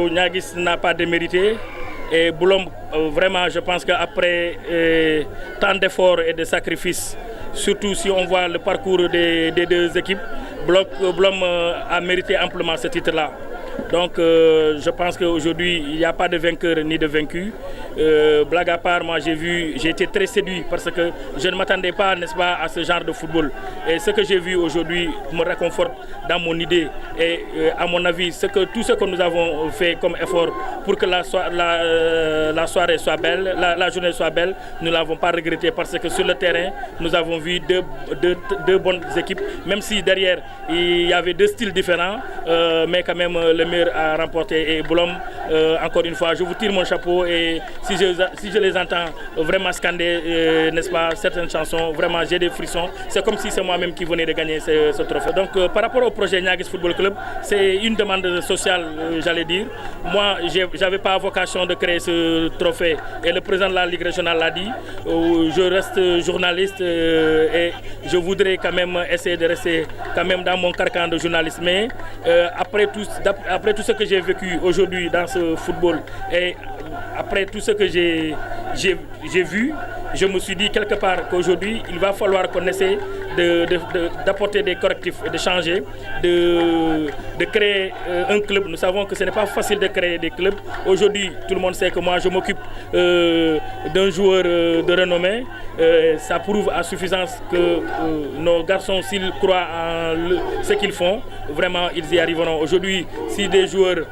Niaguis n'a pas démérité. Et Boulom, vraiment, je pense qu'après tant d'efforts et de sacrifices, surtout si on voit le parcours des deux équipes, Boulom a mérité amplement ce titre-là. Donc je pense qu'aujourd'hui, il n'y a pas de vainqueur ni de vaincu. Blague à part, moi j'ai été très séduit parce que je ne m'attendais pas, n'est-ce pas, à ce genre de football. Et ce que j'ai vu aujourd'hui me réconforte dans mon idée. Et à mon avis, tout ce que nous avons fait comme effort pour que la soirée soit belle, la journée soit belle, nous ne l'avons pas regretté parce que sur le terrain, nous avons vu deux bonnes équipes, même si derrière, il y avait deux styles différents, mais quand même le meilleur a remporté. Et Boulom, encore une fois, je vous tire mon chapeau et si je les entends vraiment scander, n'est-ce pas, certaines chansons, vraiment j'ai des frissons. C'est comme si c'est moi-même qui venais de gagner ce trophée. Donc par rapport au projet Niaguis Football Club, c'est une demande sociale, j'allais dire. Moi, je n'avais pas vocation de créer ce trophée et le président de la Ligue régionale l'a dit. Je reste journaliste et je voudrais quand même essayer de rester quand même dans mon carcan de journaliste. Mais après tout ce que j'ai vécu aujourd'hui dans ce football et après tout ce que j'ai vu, je me suis dit quelque part qu'aujourd'hui, il va falloir qu'on essaie d'apporter des correctifs et de changer, de créer un club. Nous savons que ce n'est pas facile de créer des clubs. Aujourd'hui, tout le monde sait que moi, je m'occupe d'un joueur de renommée. Ça prouve à suffisance que nos garçons, s'ils croient en ce qu'ils font, vraiment, ils y arriveront. Aujourd'hui, si des joueurs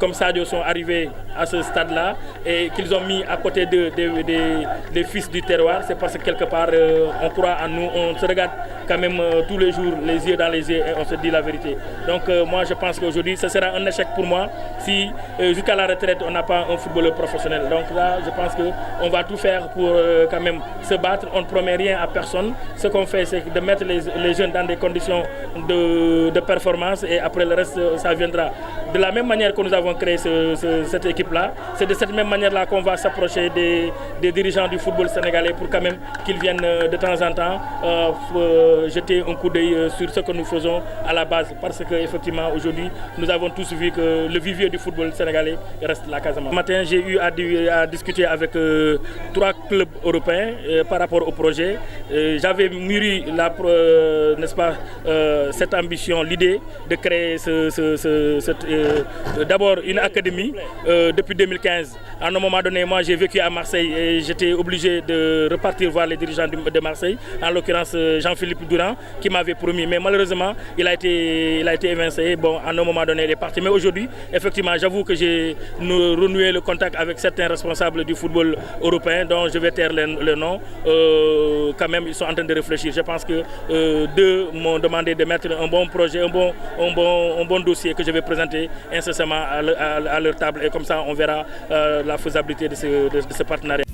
comme Sadio sont arrivés à ce stade-là et qu'ils ont mis à côté des fils du terroir, c'est parce que quelque part, on croit en nous, on se regarde quand même tous les jours, les yeux dans les yeux, et on se dit la vérité. Donc moi, je pense qu'aujourd'hui, ce sera un échec pour moi si jusqu'à la retraite, on n'a pas un footballeur professionnel. Donc là, je pense qu'on va tout faire pour quand même se battre. On ne promet rien à personne. Ce qu'on fait, c'est de mettre les jeunes dans des conditions de performance et après le reste, ça viendra. De la même manière que nous avons créé cette équipe-là, c'est de cette même manière-là qu'on va s'approcher des dirigeants du football sénégalais pour quand même qu'ils viennent de temps en temps jeter un coup d'œil sur ce que nous faisons à la base. Parce qu'effectivement, aujourd'hui, nous avons tous vu que le vivier du football sénégalais reste la Casamance. Ce matin, j'ai eu à discuter avec 3 clubs européens par rapport au projet. J'avais mûri, n'est-ce pas, cette ambition, l'idée de créer d'abord une académie depuis 2015. À un moment donné, moi j'ai vécu à Marseille et j'étais obligé de repartir voir les dirigeants de Marseille, en l'occurrence Jean-Philippe Durand, qui m'avait promis. Mais malheureusement, il a été évincé. Bon, à un moment donné, il est parti. Mais aujourd'hui, effectivement, j'avoue que j'ai renoué le contact avec certains responsables du football européen, dont je vais taire le nom. Quand même, ils sont en train de réfléchir. Je pense que deux m'ont demandé de mettre un bon projet, un bon dossier que je vais présenter incessamment à leur table. Et comme ça, on verra la faisabilité de ce partenariat.